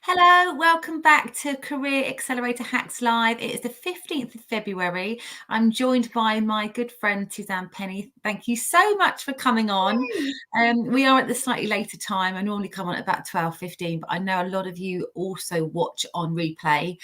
Hello, welcome back to Career Accelerator Hacks Live. It is the 15th of February. I'm joined by my good friend Suzanne Penny. Thank you so much for coming on. We are at the slightly later time. I normally come on at about 12:15, but I know a lot of you also watch on replay.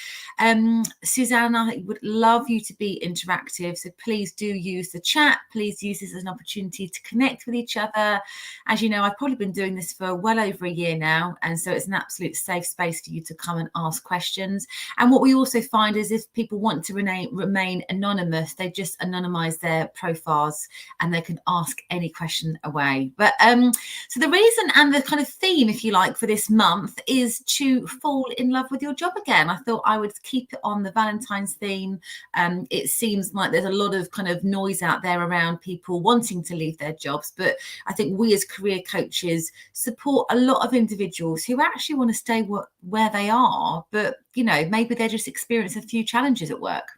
Suzanne, I would love you to be interactive, so please do use the chat. Please use this as an opportunity to connect with each other. As you know, I've probably been doing this for well over a year now, and so it's an absolute safe space for you to come and ask questions. And what we also find is if people want to remain anonymous, they just anonymize their profiles and they can ask any question away. But so the reason and the kind of theme, if you like, for this month is to fall in love with your job again. I thought I would keep it on the Valentine's theme. It seems like there's a lot of kind of noise out there around people wanting to leave their jobs, but I think we as career coaches support a lot of individuals who actually want to stay where they are, but maybe they're just experiencing a few challenges at work.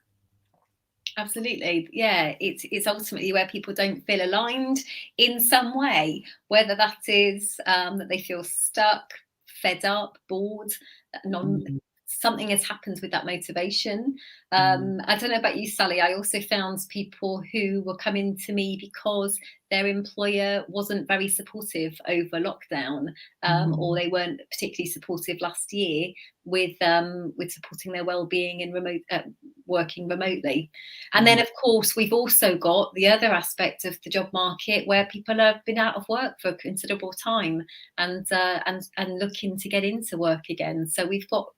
Absolutely. Yeah, it's ultimately where people don't feel aligned in some way, whether that is that they feel stuck, fed up, bored, something has happened with that motivation. I don't know about you, Sally. I also found people who were coming to me because their employer wasn't very supportive over lockdown, or they weren't particularly supportive last year with supporting their well-being and working remotely. And then, of course, we've also got the other aspect of the job market where people have been out of work for a considerable time and looking to get into work again. So we've got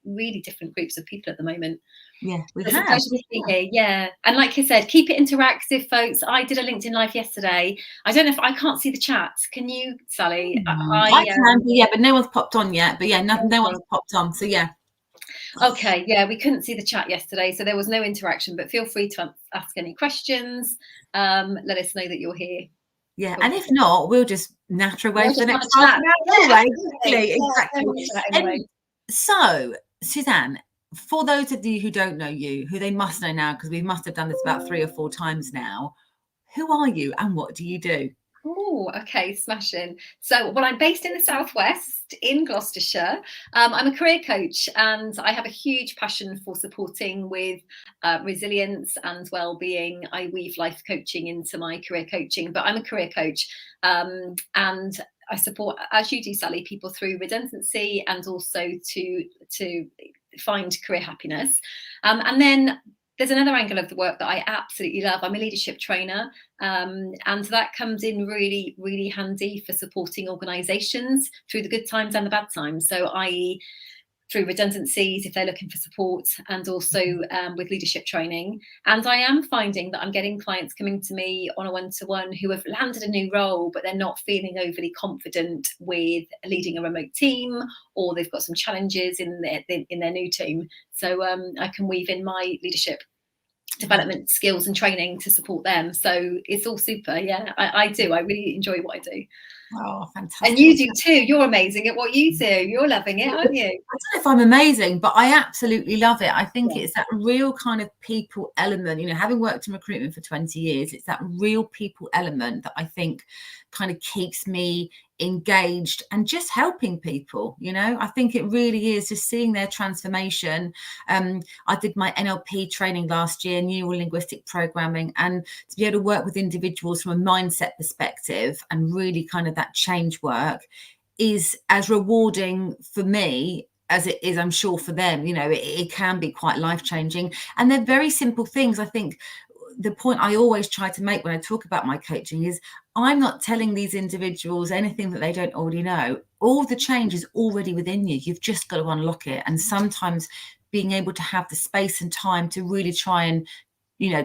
really different groups of people at the moment. Yeah, It's a pleasure to be here. Yeah, and like I said, keep it interactive, folks. I did a LinkedIn Live yesterday. I don't know if I can't see the chat. Can you, Sally? I can, but no one's popped on yet. But yeah, no one's popped on. So yeah. Okay, yeah, we couldn't see the chat yesterday, so there was no interaction. But feel free to ask any questions. Let us know that you're here. Yeah, and if not, we'll just natter away for the next half an hour. Exactly. So, Suzanne, for those of you who don't know you, who they must know now, because we must have done this about 3 or 4 times now, who are you and what do you do? Oh, okay, smashing. So, well, I'm based in the Southwest in Gloucestershire. I'm a career coach and I have a huge passion for supporting with resilience and well-being. I weave life coaching into my career coaching, but I'm a career coach and I support, as you do, Sally, people through redundancy and also to find career happiness. And then there's another angle of the work that I absolutely love. I'm a leadership trainer, and that comes in really, really handy for supporting organisations through the good times and the bad times. So, i.e., through redundancies if they're looking for support, and also with leadership training. And I am finding that I'm getting clients coming to me on a one-to-one who have landed a new role, but they're not feeling overly confident with leading a remote team, or they've got some challenges in their new team. So I can weave in my leadership development skills and training to support them. So it's all super. Yeah, I do. I really enjoy what I do. Oh, fantastic. And you do too. You're amazing at what you do. You're loving it, aren't you? I don't know if I'm amazing, but I absolutely love it. I think it's that real kind of people element, having worked in recruitment for 20 years, it's that real people element that I think kind of keeps me engaged and just helping people. I think it really is just seeing their transformation. I did my NLP training last year, neuro-linguistic programming, and to be able to work with individuals from a mindset perspective and really kind of that change work is as rewarding for me as it is, I'm sure, for them. It can be quite life-changing, and they're very simple things. I think the point I always try to make when I talk about my coaching is I'm not telling these individuals anything that they don't already know. All the change is already within you. You've just got to unlock it. And sometimes being able to have the space and time to really try and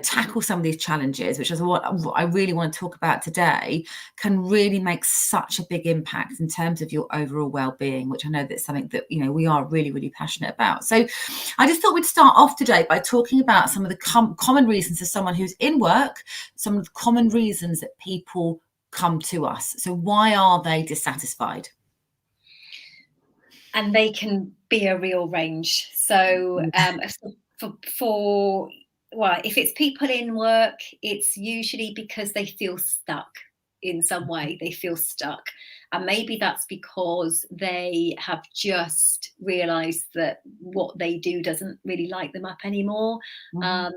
tackle some of these challenges, which is what I really want to talk about today, can really make such a big impact in terms of your overall well-being, which I know that's something that we are really, really passionate about. So I just thought we'd start off today by talking about some of the common reasons for someone who's in work, some of the common reasons that people come to us. So why are they dissatisfied? And they can be a real range. So if it's people in work, it's usually because they feel stuck in some way. They feel stuck. And maybe that's because they have just realised that what they do doesn't really light them up anymore.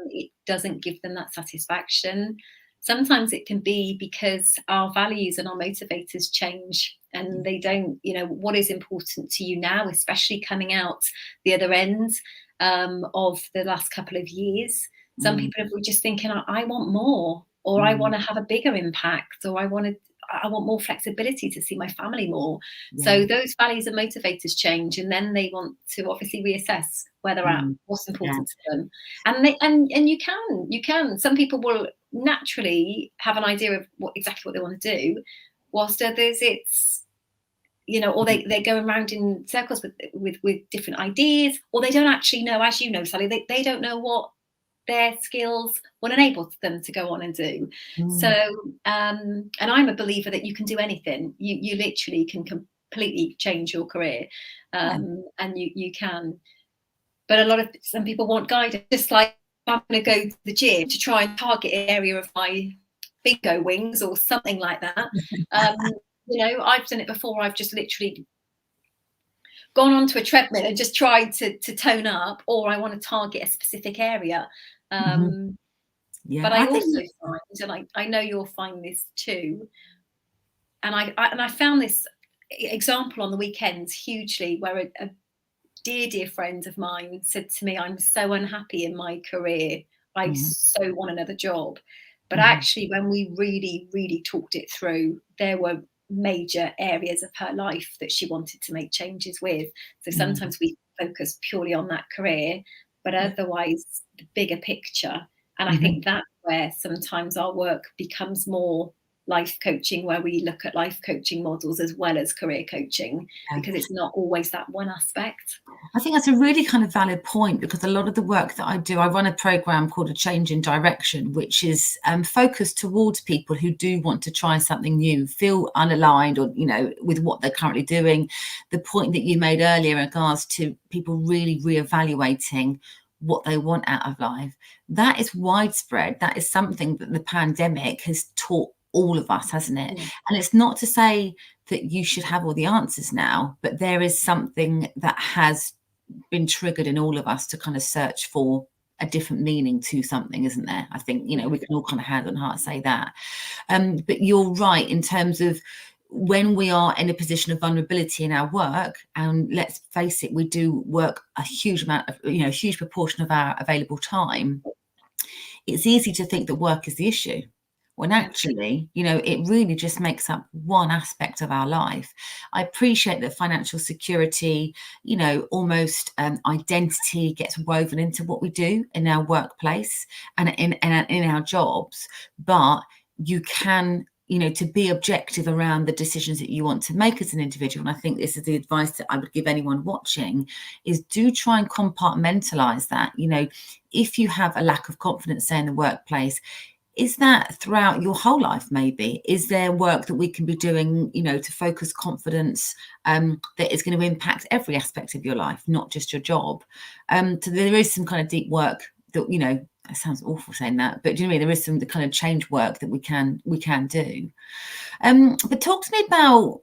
It doesn't give them that satisfaction. Sometimes it can be because our values and our motivators change, and they don't, what is important to you now, especially coming out the other end of the last couple of years. Some people are just thinking, I want more, or I want to have a bigger impact, or I want more flexibility to see my family more. So those values and motivators change, and then they want to obviously reassess where they're at, what's important to them. And you can. Some people will naturally have an idea of exactly what they want to do, whilst others it's, or they're going around in circles with different ideas, or they don't actually know, as you know, Sally, they don't know what their skills will enable them to go on and do. So, and I'm a believer that you can do anything. You literally can completely change your career, and you can. But some people want guidance, just like I'm going to go to the gym to try and target an area of my bingo wings or something like that. I've done it before. I've just literally gone onto a treadmill and just tried to tone up, or I want to target a specific area. But I also find, and I know you'll find this too, and I found this example on the weekends hugely, where a dear friend of mine said to me, I'm so unhappy in my career, I so want another job. But actually, when we really talked it through, there were major areas of her life that she wanted to make changes with. So sometimes we focus purely on that career, but otherwise the bigger picture. And I think that's where sometimes our work becomes more life coaching, where we look at life coaching models as well as career coaching, because it's not always that one aspect. I think that's a really kind of valid point, because a lot of the work that I do, I run a program called A Change in Direction, which is focused towards people who do want to try something new, feel unaligned, or, with what they're currently doing. The point that you made earlier in regards to people really reevaluating what they want out of life, that is widespread. That is something that the pandemic has taught all of us, hasn't it? And it's not to say that you should have all the answers now, but there is something that has been triggered in all of us to kind of search for a different meaning to something, isn't there? I think, we can all kind of hand on heart say that. But you're right in terms of when we are in a position of vulnerability in our work, and let's face it, we do work a huge amount of, a huge proportion of our available time. It's easy to think that work is the issue, when actually, it really just makes up one aspect of our life. I appreciate that financial security, almost identity gets woven into what we do in our workplace and in our jobs, but you can, to be objective around the decisions that you want to make as an individual. And I think this is the advice that I would give anyone watching, is do try and compartmentalize that. If you have a lack of confidence, say in the workplace, is that throughout your whole life? Maybe is there work that we can be doing, to focus confidence that is going to impact every aspect of your life, not just your job? So there is some kind of deep work that, it sounds awful saying that, but do you know what I mean? There is some the kind of change work that we can do. But talk to me about,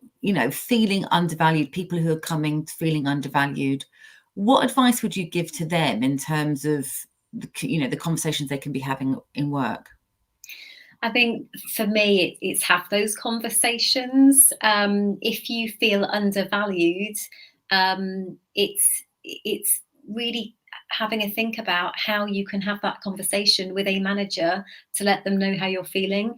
feeling undervalued, people who are coming feeling undervalued. What advice would you give to them in terms of, the conversations they can be having in work? I think for me, it's have those conversations. If you feel undervalued, it's really having a think about how you can have that conversation with a manager to let them know how you're feeling.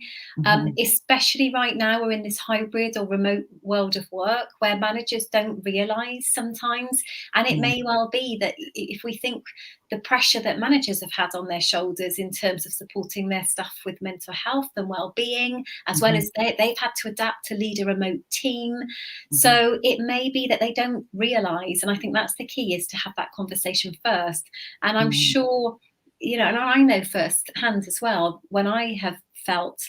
Especially right now, we're in this hybrid or remote world of work where managers don't realise sometimes. And it may well be that if we think the pressure that managers have had on their shoulders in terms of supporting their staff with mental health and well-being, as well as they've had to adapt to lead a remote team. So it may be that they don't realise, and I think that's the key, is to have that conversation first. And I'm sure, and I know firsthand as well, when I have felt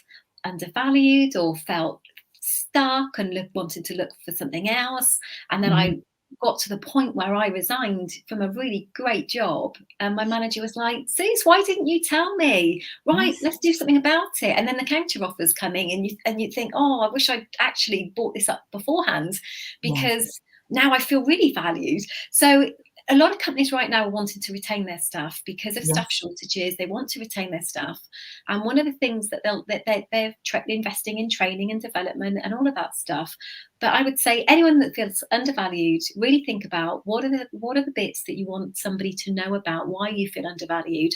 undervalued or felt stuck and wanted to look for something else, and then I got to the point where I resigned from a really great job, and my manager was like, Suze, why didn't you tell me? Right, Yes. let's do something about it. And then the counter offers coming, and you think, oh, I wish I'd actually bought this up beforehand, because now I feel really valued. So a lot of companies right now are wanting to retain their staff because of staff shortages. They want to retain their staff, and one of the things that they're investing in training and development and all of that stuff. But I would say anyone that feels undervalued, really think about what are the bits that you want somebody to know about why you feel undervalued.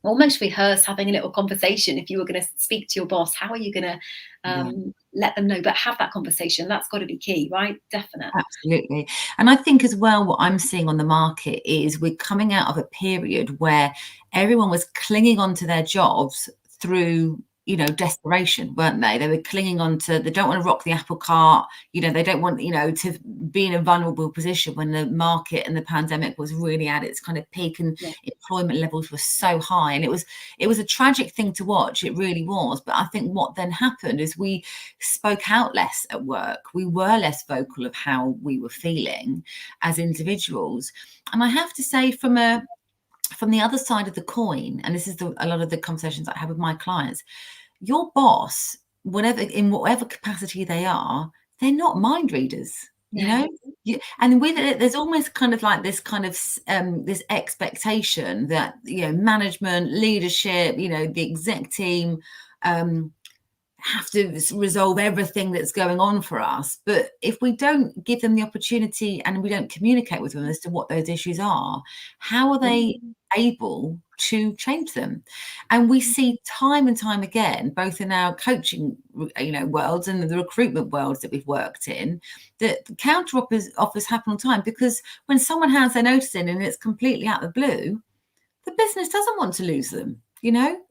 Almost rehearse having a little conversation. If you were going to speak to your boss, how are you going to let them know? But have that conversation. That's got to be key, right? Definitely. Absolutely. And I think as well, what I'm seeing on the market is we're coming out of a period where everyone was clinging on to their jobs through, you know, desperation, weren't they? They were clinging on to, they don't want to rock the apple cart, you know, they don't want, you know, to be in a vulnerable position when the market and the pandemic was really at its kind of peak, and employment levels were so high. And it was a tragic thing to watch. It really was. But I think what then happened is we spoke out less at work. We were less vocal of how we were feeling as individuals. And I have to say, from the other side of the coin, and this is a lot of the conversations I have with my clients, your boss, in whatever capacity they are, they're not mind readers, you know? And with it, there's almost kind of like this kind of this expectation that, you know, management, leadership, you know, the exec team, have to resolve everything that's going on for us. But if we don't give them the opportunity and we don't communicate with them as to what those issues are, how are they able to change them? And we see time and time again, both in our coaching, you know, worlds and the recruitment worlds that we've worked in, that counter offers happen all the time, because when someone has their notice in and it's completely out of the blue, the business doesn't want to lose them, you know?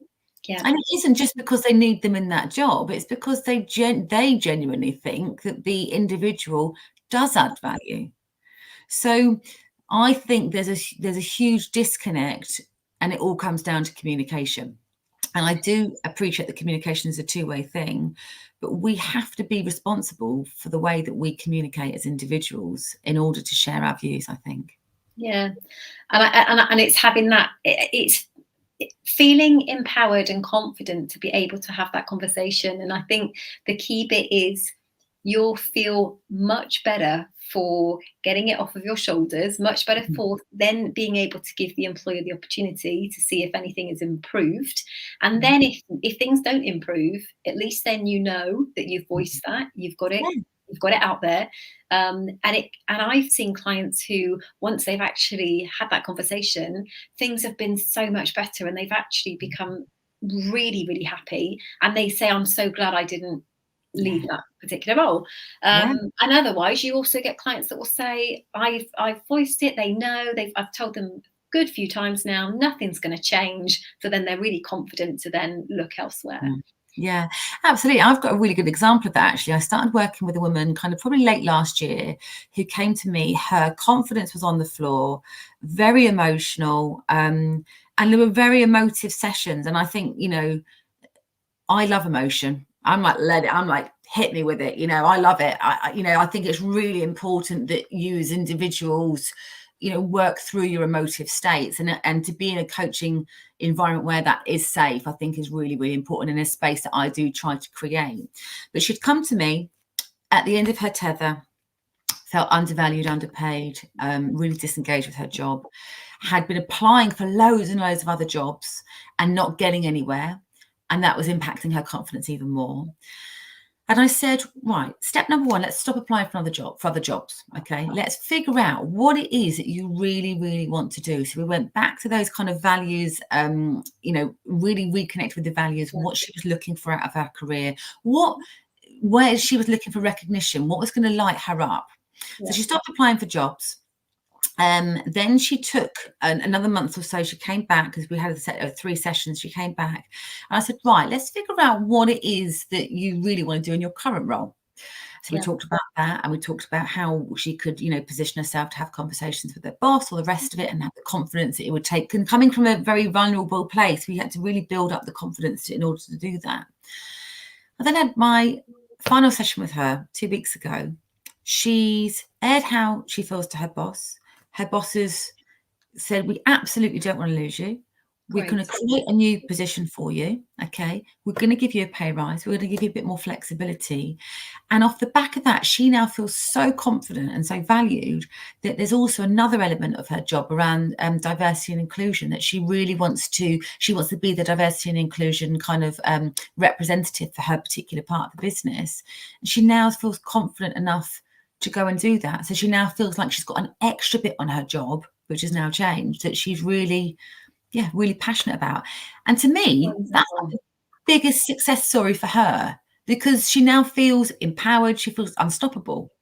And it isn't just because they need them in that job. It's because they genuinely think that the individual does add value. So I think there's a huge disconnect, and it all comes down to communication. And I do appreciate that communication is a two-way thing, but we have to be responsible for the way that we communicate as individuals in order to share our views, I think. Yeah. And it's having that, it's feeling empowered and confident to be able to have that conversation. And I think the key bit is you'll feel much better for getting it off of your shoulders, much better for then being able to give the employer the opportunity to see if anything is improved. And then if things don't improve, at least then you know that you've voiced that, you've got it. You've got it out there. And I've seen clients who, once they've actually had that conversation, things have been so much better, and they've actually become really, really happy. And they say, I'm so glad I didn't leave that particular role. And otherwise, you also get clients that will say, I've voiced it. They know, I've told them a good few times now, nothing's going to change. So then they're really confident to then look elsewhere. Yeah, absolutely. I've got a really good example of that, actually. I started working with a woman kind of probably late last year who came to me. Her confidence was on the floor, very emotional, and there were very emotive sessions. And I think, you know, I love emotion. I'm like, hit me with it. You know, I love it. I think it's really important that you as individuals, you know, work through your emotive states, and to be in a coaching environment where that is safe, I think is really, really important, in a space that I do try to create. But she'd come to me at the end of her tether, felt undervalued, underpaid, really disengaged with her job, had been applying for loads and loads of other jobs and not getting anywhere. And that was impacting her confidence even more. And I said, right, step number one, let's stop applying for other jobs. Okay, let's figure out what it is that you really, really want to do. So we went back to those kind of values, you know, really reconnect with the values, what she was looking for out of her career, where she was looking for recognition, what was going to light her up. So she stopped applying for jobs. Then she took another month or so. She came back, because we had a set of 3 sessions. She came back, and I said, right, let's figure out what it is that you really want to do in your current role. So we talked about that, and we talked about how she could, you know, position herself to have conversations with her boss, or the rest of it, and have the confidence that it would take. And coming from a very vulnerable place, we had to really build up the confidence in order to do that. I then had my final session with her 2 weeks ago. She's aired how she feels to her boss. Her bosses said, we absolutely don't want to lose you. We're going to create a new position for you. Okay. We're going to give you a pay rise. We're going to give you a bit more flexibility. And off the back of that, she now feels so confident and so valued that there's also another element of her job around diversity and inclusion, that she really wants to be the diversity and inclusion kind of representative for her particular part of the business. And she now feels confident enough to go and do that. So she now feels like she's got an extra bit on her job, which has now changed, that she's really passionate about. And to me, that's like the biggest success story for her, because she now feels empowered, she feels unstoppable.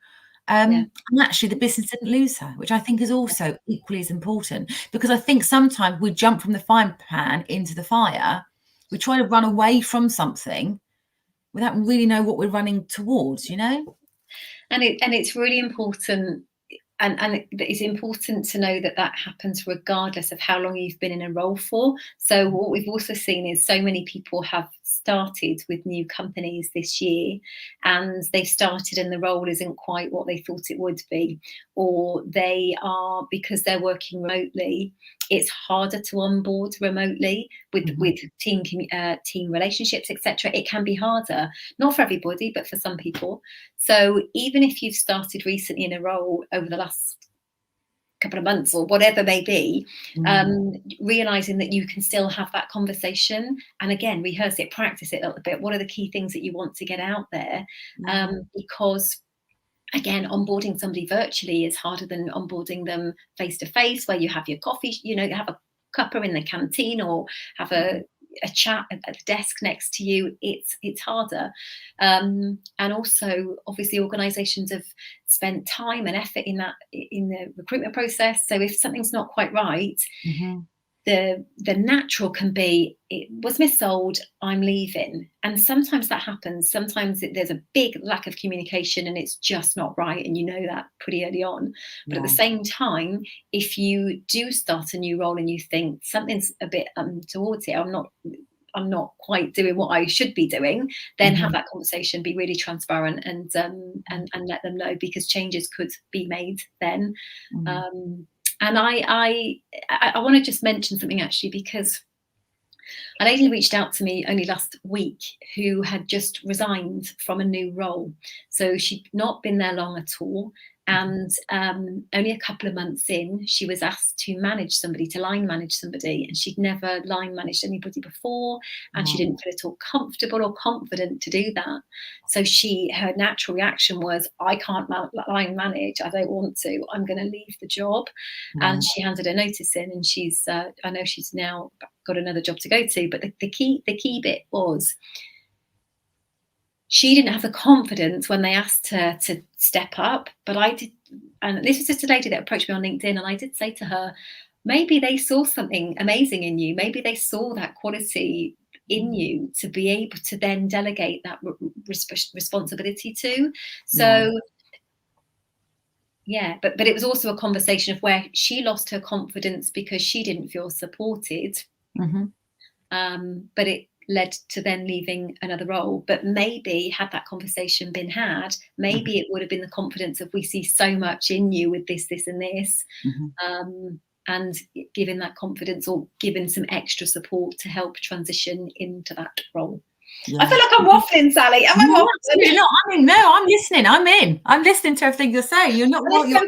And actually the business didn't lose her, which I think is also equally as important, because I think sometimes we jump from the frying pan into the fire. We try to run away from something without really know what we're running towards, you know? And it's really important. And it's important to know that happens regardless of how long you've been in a role for. So what we've also seen is so many people have started with new companies this year, and they've started and the role isn't quite what they thought it would be, or they are, because they're working remotely, it's harder to onboard remotely with team relationships, etc. It can be harder, not for everybody, but for some people. So even if you've started recently in a role over the last couple of months or whatever may be, realizing that you can still have that conversation, and again, rehearse it, practice it a little bit. What are the key things that you want to get out there? Because again, onboarding somebody virtually is harder than onboarding them face to face, where you have your coffee, you have a cuppa in the canteen or have a chat at the desk next to you. It's harder. And also, obviously, organizations have spent time and effort in the recruitment process. So if something's not quite right, the natural can be, it was missold, I'm leaving. And sometimes that happens. Sometimes there's a big lack of communication and it's just not right, and you know that pretty early on. But at the same time, if you do start a new role and you think something's a bit towards it, I'm not quite doing what I should be doing, then have that conversation, be really transparent, and let them know, because changes could be made then. And I want to just mention something, actually, because a lady reached out to me only last week who had just resigned from a new role. So she'd not been there long at all. And only a couple of months in, she was asked to line manage somebody, and she'd never line managed anybody before, and she didn't feel at all comfortable or confident to do that. So her natural reaction was, I can't line manage, I don't want to, I'm going to leave the job. And she handed her notice in, and I know she's now got another job to go to. But the key bit was, she didn't have the confidence when they asked her to step up, but I did. And this was just a lady that approached me on LinkedIn, and I did say to her, maybe they saw something amazing in you. Maybe they saw that quality in you to be able to then delegate that responsibility to. So but it was also a conversation of where she lost her confidence because she didn't feel supported. But it led to then leaving another role. But maybe had that conversation been had, maybe it would have been the confidence of, we see so much in you with this, and this, and giving that confidence, or giving some extra support to help transition into that role. I feel like I'm waffling, Sally. Am I waffling? No, I'm listening. I'm listening to everything you're saying. You're not what you're.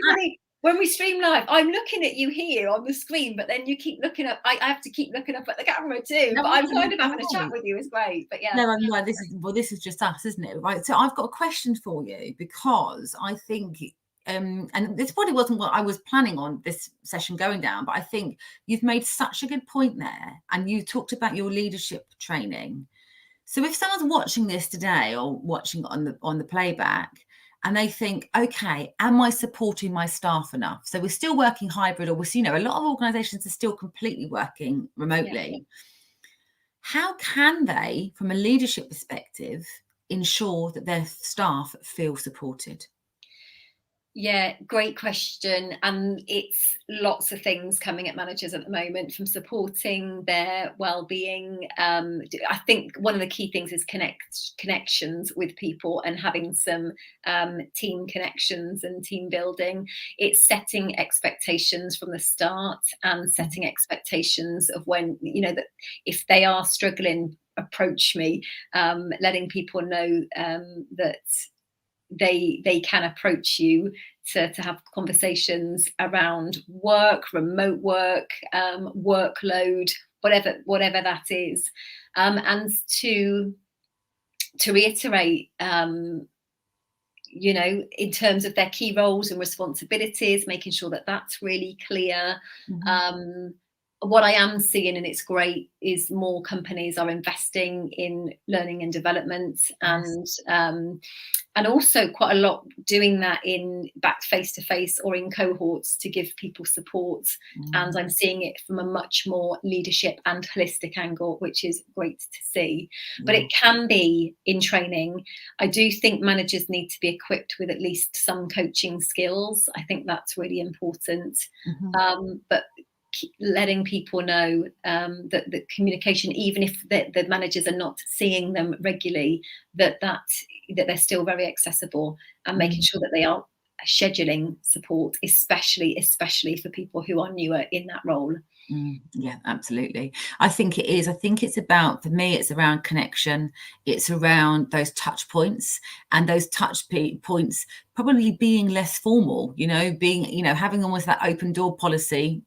When we stream live, I'm looking at you here on the screen, but then you keep looking up. I have to keep looking up at the camera too. No, but I'm kind of having a chat with you. It's great. But yeah. No, this is just us, isn't it? Right. So I've got a question for you, because I think, and this probably wasn't what I was planning on this session going down, but I think you've made such a good point there, and you talked about your leadership training. So if someone's watching this today or watching on the playback, and they think, okay, am I supporting my staff enough? So we're still working hybrid, or a lot of organizations are still completely working remotely. How can they, from a leadership perspective, ensure that their staff feel supported? Yeah, great question. And it's lots of things coming at managers at the moment, from supporting their well-being. I think one of the key things is connections with people, and having some team connections and team building. It's setting expectations from the start, and setting expectations of when, that if they are struggling, approach me, letting people know that they can approach you to have conversations around work, remote work, workload, whatever that is, and to reiterate, in terms of their key roles and responsibilities, making sure that that's really clear. What I am seeing, and it's great, is more companies are investing in learning and development, and also quite a lot doing that in back face-to-face or in cohorts to give people support. And I'm seeing it from a much more leadership and holistic angle, which is great to see. But it can be in training. I do think managers need to be equipped with at least some coaching skills. I think that's really important. But letting people know that the communication, even if the managers are not seeing them regularly, that they're still very accessible, and making sure that they are scheduling support, especially for people who are newer in that role. Yeah, absolutely. I think it is. I think it's about, for me, it's around connection. It's around those touch points, and those touch points probably being less formal, being, having almost that open door policy,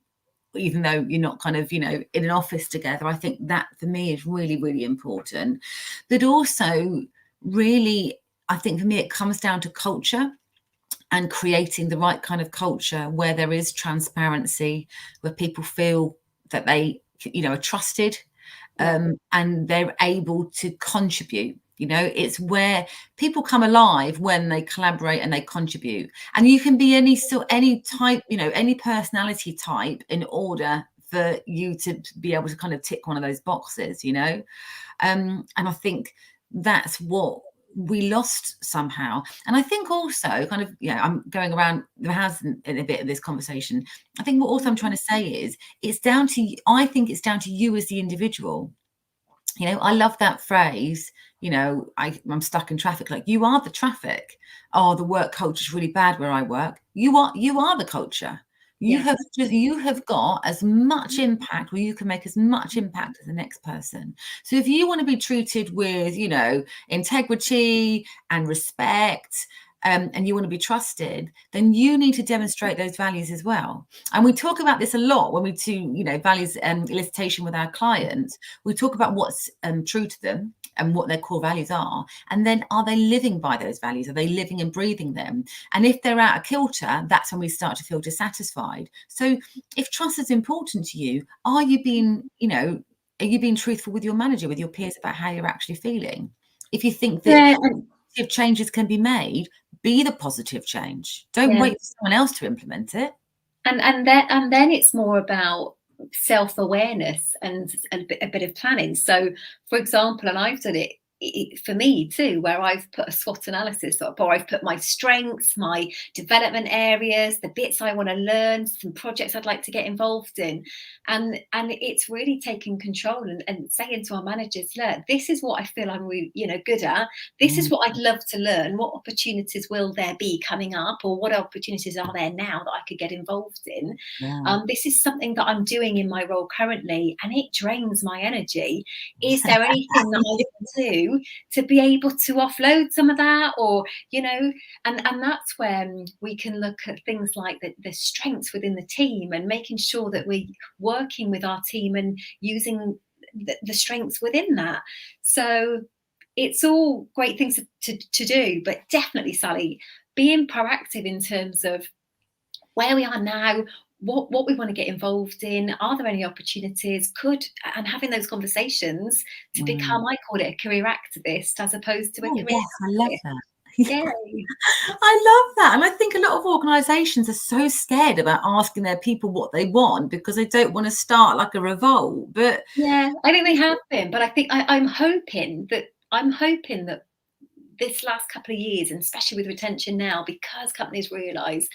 even though you're not kind of, in an office together. I think that for me is really, really important. But also really, I think for me, it comes down to culture, and creating the right kind of culture where there is transparency, where people feel that they, are trusted, and they're able to contribute. It's where people come alive when they collaborate and they contribute. And you can be any type, any personality type, in order for you to be able to kind of tick one of those boxes, and I think that's what we lost somehow. And I think also kind of, I'm going around the house in a bit of this conversation. I think what also I'm trying to say is I think it's down to you as the individual. I love that phrase, I'm stuck in traffic. Like, you are the traffic. Oh, the work culture is really bad where I work. You are the culture. You have got as much impact, or you can make as much impact as the next person. So if you want to be treated with, integrity and respect, and you want to be trusted, then you need to demonstrate those values as well. And we talk about this a lot when we do, values elicitation with our clients. We talk about what's true to them and what their core values are. And then, are they living by those values? Are they living and breathing them? And if they're out of kilter, that's when we start to feel dissatisfied. So if trust is important to you, are you being truthful with your manager, with your peers, about how you're actually feeling? If you think that positive changes can be made, be the positive change. Don't wait for someone else to implement it. And then it's more about self-awareness and a bit of planning. So, for example, and I've done it for me too, where I've put a SWOT analysis up, or I've put my strengths, my development areas, the bits I want to learn, some projects I'd like to get involved in. And it's really taking control and saying to our managers, look, this is what I feel I'm really, good at. This is what I'd love to learn. What opportunities will there be coming up, or what opportunities are there now that I could get involved in? This is something that I'm doing in my role currently, and it drains my energy. Is there anything that I can do to be able to offload some of that, or and that's when we can look at things like the strengths within the team, and making sure that we're working with our team and using the strengths within that. So it's all great things to do, but definitely, Sally, being proactive in terms of where we are now, what we want to get involved in, are there any opportunities, and having those conversations to become, I call it a career activist, as opposed to a career activist. I love that. Yeah. I love that. And I think a lot of organisations are so scared about asking their people what they want, because they don't want to start like a revolt. But I think they have been. But I think I'm hoping that this last couple of years, and especially with retention now, because companies realise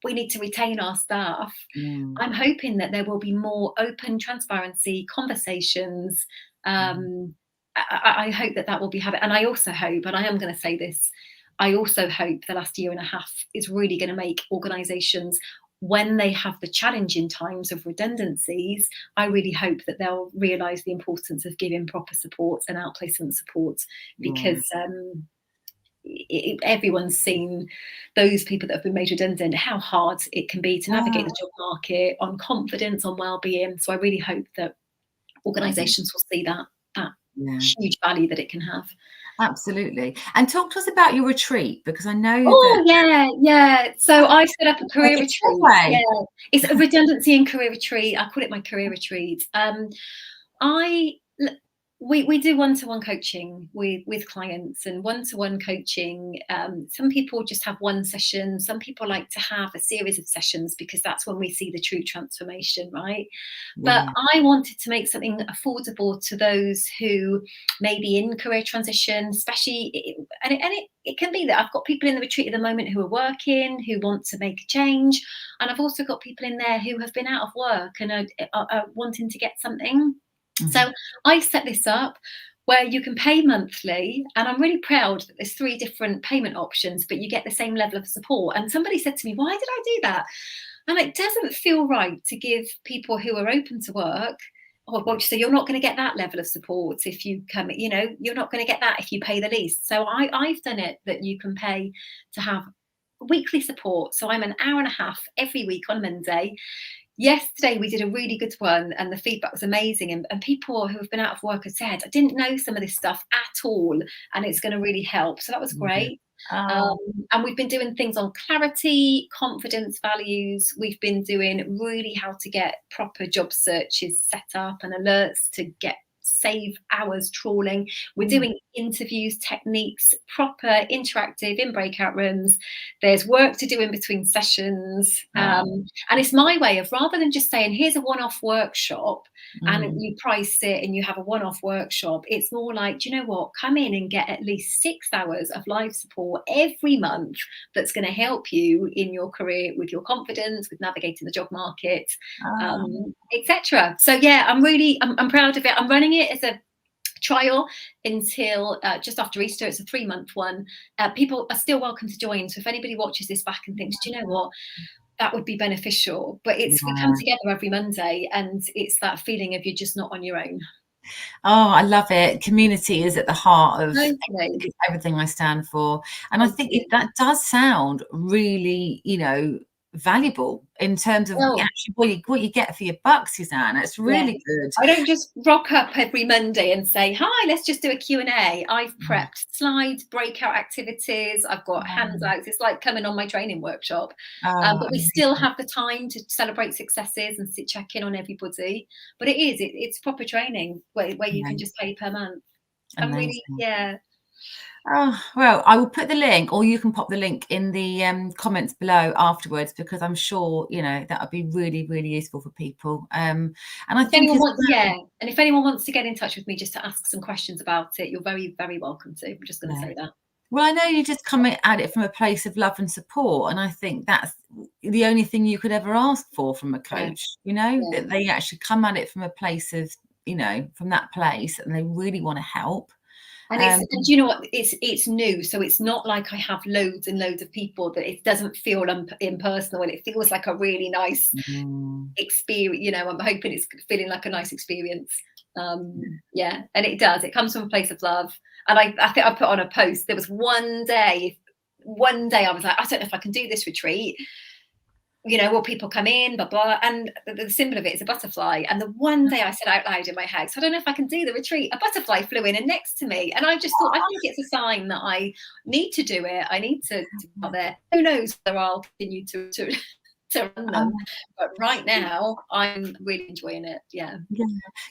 we need to retain our staff, I'm hoping that there will be more open transparency conversations. I hope that will be habit. And I also hope, and I am going to say this, I also hope the last year and a half is really going to make organisations, when they have the challenging times of redundancies, I really hope that they'll realise the importance of giving proper support and outplacement support, because everyone's seen those people that have been made redundant, how hard it can be to navigate the job market, on confidence, on well-being. So I really hope that organisations will see that huge value that it can have. Absolutely. And talk to us about your retreat, because I know yeah. So I set up a career retreat. Yeah, it's a redundancy and career retreat. I call it my career retreat. We do one-to-one coaching with clients, and one-to-one coaching. Some people just have one session. Some people like to have a series of sessions, because that's when we see the true transformation, right? But I wanted to make something affordable to those who may be in career transition, especially, and it can be that I've got people in the retreat at the moment who are working, who want to make a change, and I've also got people in there who have been out of work and are wanting to get something. So I set this up where you can pay monthly, and I'm really proud that there's 3 different payment options, but you get the same level of support. And somebody said to me, why did I do that? And it doesn't feel right to give people who are open to work, so you're not going to get that level of support if you come, you're not going to get that if you pay the least. So I've done it that you can pay to have weekly support. So I'm an hour and a half every week on Monday. Yesterday we did a really good one, and the feedback was amazing, and people who have been out of work have said, I didn't know some of this stuff at all, and it's going to really help. So that was great. And we've been doing things on clarity, confidence, values. We've been doing really how to get proper job searches set up and alerts to save hours trawling. We're doing interviews, techniques, proper interactive in breakout rooms. There's work to do in between sessions. And it's my way of, rather than just saying, here's a one-off workshop and you price it and you have a one-off workshop, it's more like, do you know what? Come in and get at least 6 hours of live support every month that's going to help you in your career, with your confidence, with navigating the job market, etc. So yeah, I'm proud of it. I'm running it as a trial until just after Easter. It's a 3-month one. People are still welcome to join. So if anybody watches this back and thinks, do you know what, that would be beneficial, but we come together every Monday, and it's that feeling of you're just not on your own. Oh, I love it. Community is at the heart of everything I stand for. And I think that does sound really, valuable in terms of actually what you get for your buck, Suzanne. It's really good. I don't just rock up every Monday and say, hi, let's just do a Q&A. I've prepped slides, breakout activities, I've got handouts. It's like coming on my training workshop. But we still have the time to celebrate successes and check in on everybody. But it's proper training where you can just pay per month. I'm really, Oh, well, I will put the link, or you can pop the link in the comments below afterwards, because I'm sure, that would be really, really useful for people. And I think and if anyone wants to get in touch with me just to ask some questions about it, you're very, very welcome to. I'm just going to say that. Well, I know you just come at it from a place of love and support, and I think that's the only thing you could ever ask for from a coach, that they actually come at it from a place of, from that place, and they really want to help. And you know what? It's new, so it's not like I have loads and loads of people, that it doesn't feel impersonal, and it feels like a really nice experience. I'm hoping it's feeling like a nice experience. And it does. It comes from a place of love. And I think I put on a post. There was one day I was like, I don't know if I can do this retreat. Will people come in, blah, blah. And the symbol of it is a butterfly. And the one day I said out loud in my house, I don't know if I can do the retreat, a butterfly flew in and next to me. And I just thought, I think it's a sign that I need to do it. I need to go out there. Who knows whether I'll continue to run them. But right now, I'm really enjoying it. Yeah.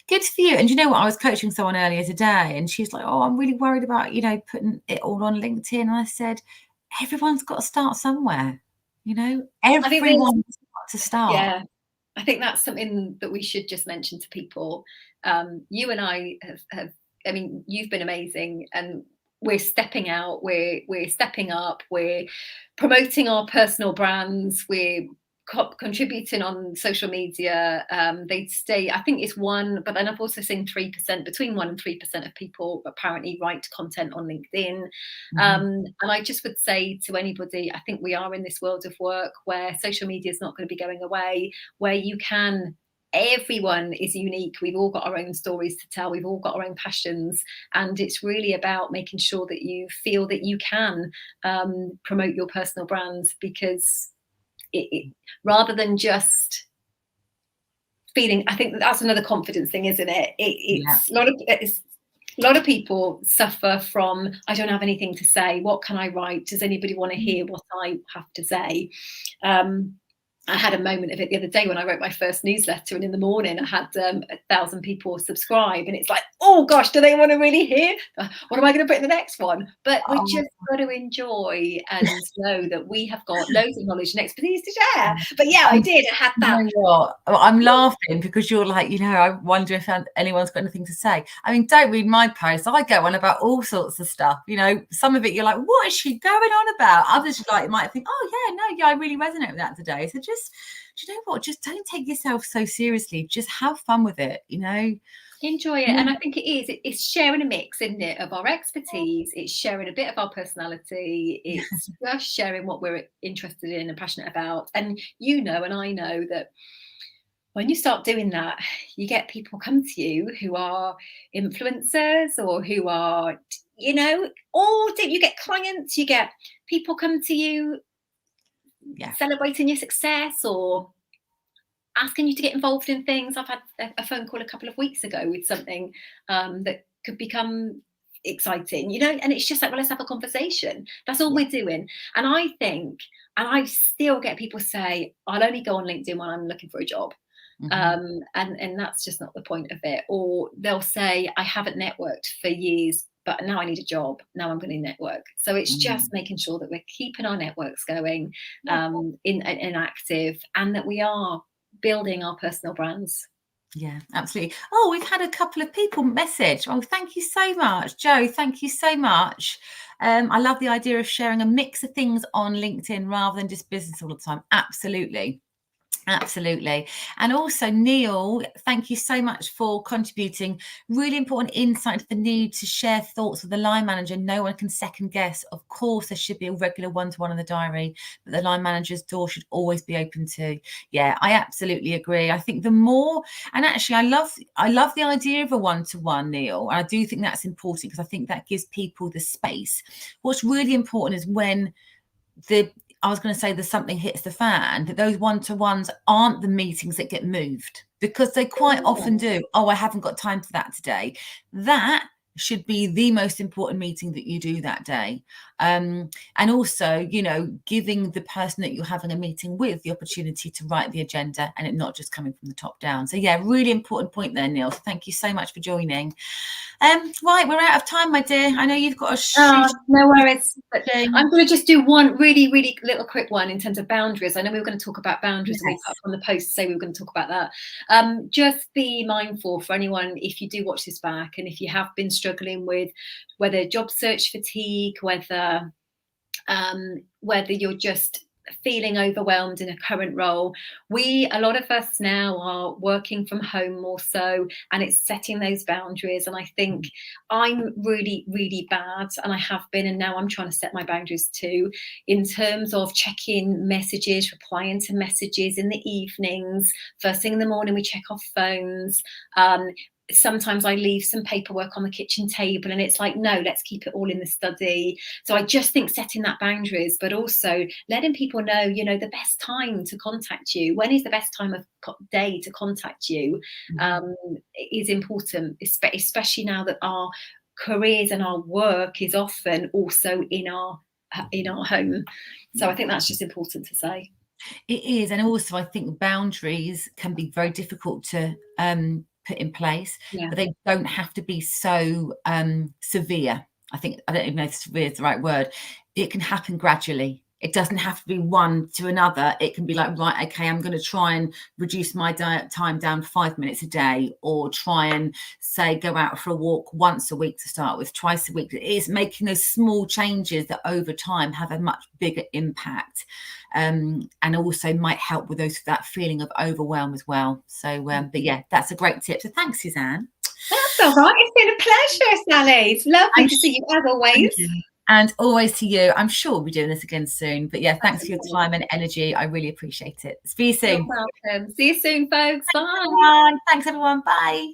Good for you. And you know what? I was coaching someone earlier today, and she's like, oh, I'm really worried about, putting it all on LinkedIn. And I said, everyone's got to start somewhere. Everyone's got to start. Yeah, I think that's something that we should just mention to people. You and I have I mean, you've been amazing, and we're stepping out, we're stepping up, we're promoting our personal brands, we're contributing on social media. They stay, I think it's one, but then I've also seen 3%, between 1 and 3% of people apparently write content on LinkedIn. And I just would say to anybody, I think we are in this world of work where social media is not going to be going away, where you can, everyone is unique. We've all got our own stories to tell. We've all got our own passions. And it's really about making sure that you feel that you can promote your personal brands, because rather than just feeling, I think that's another confidence thing, isn't it? It's a lot of people suffer from, I don't have anything to say. What can I write? Does anybody want to hear what I have to say? I had a moment of it the other day when I wrote my first newsletter, and in the morning I had 1,000 people subscribe, and it's like, oh gosh, do they want to really hear? What am I going to put in the next one? But we just got to enjoy and know that we have got loads of knowledge and expertise to share. But yeah, I did. I had that. You know what? I'm laughing because you're like, you know, I wonder if anyone's got anything to say. I mean, don't read my posts. I go on about all sorts of stuff. You know, some of it you're like, what is she going on about? Others like might think, oh yeah, I really resonate with that today. So just, do you know what? Just don't take yourself so seriously. Just have fun with it, you know. Enjoy it. And I think it's sharing a mix, isn't it, of our expertise. It's sharing a bit of our personality. It's just sharing what we're interested in and passionate about. And you know, and I know that when you start doing that, you get people come to you who are influencers or who are, you know, you get clients, you get people come to you celebrating your success or asking you to get involved in things. I've had a phone call a couple of weeks ago with something that could become exciting, you know, and it's just like, well, let's have a conversation. That's all we're doing. And I think, and I still get people say, I'll only go on LinkedIn when I'm looking for a job. And that's just not the point of it. Or they'll say, I haven't networked for years, but now I need a job. Now I'm going to network. So it's just making sure that we're keeping our networks going in active, and that we are building our personal brands. Yeah, absolutely. Oh, we've had a couple of people message. Oh, thank you so much, Joe. Thank you so much. I love the idea of sharing a mix of things on LinkedIn rather than just business all the time. Absolutely. Absolutely. And also, Neil, thank you so much for contributing. Really important insight to the need to share thoughts with the line manager. No one can second guess. Of course, there should be a regular one-to-one in the diary, but the line manager's door should always be open to. Yeah, I absolutely agree. I think the more, and actually I love the idea of a one-to-one, Neil. And I do think that's important because I think that gives people the space. What's really important is when I was going to say there's something hits the fan, that those one-to-ones aren't the meetings that get moved, because they quite often do. Oh, I haven't got time for that today. That should be the most important meeting that you do that day. And also, you know, giving the person that you're having a meeting with the opportunity to write the agenda and it not just coming from the top down. So yeah, really important point there, Neil. So thank you so much for joining. Right, we're out of time, my dear. I know you've got a shoot. No worries. But I'm going to just do one really, really little quick one in terms of boundaries. I know we were going to talk about boundaries, and we put on the post to say we were going to talk about that. Just be mindful for anyone, if you do watch this back, and if you have been struggling with whether job search fatigue, whether you're just feeling overwhelmed in a current role. A lot of us now are working from home more so, and it's setting those boundaries. And I think I'm really, really bad, and I have been, and now I'm trying to set my boundaries too, in terms of checking messages, replying to messages in the evenings. First thing in the morning, we check our phones. Sometimes I leave some paperwork on the kitchen table, and it's like, no, let's keep it all in the study. So I just think setting that boundaries, but also letting people know, you know, the best time to contact you, when is the best time of day to contact you, is important, especially now that our careers and our work is often also in our home. So I think that's just important to say. It is. And also I think boundaries can be very difficult to put in place, but they don't have to be so severe. I don't even know if severe is the right word. It can happen gradually. It doesn't have to be one to another. It can be like, right, okay, I'm going to try and reduce my diet time down 5 minutes a day, or try and say go out for a walk once a week to start with, twice a week. It's making those small changes that over time have a much bigger impact, and also might help with that feeling of overwhelm as well. So, but yeah, that's a great tip. So thanks, Suzanne. That's all right. It's been a pleasure, Sally. It's lovely to see you as always. And always to you. I'm sure we'll be doing this again soon. But yeah, thanks for your time and energy. I really appreciate it. See you soon. You're welcome. See you soon, folks. Bye. Bye. Thanks, everyone. Bye.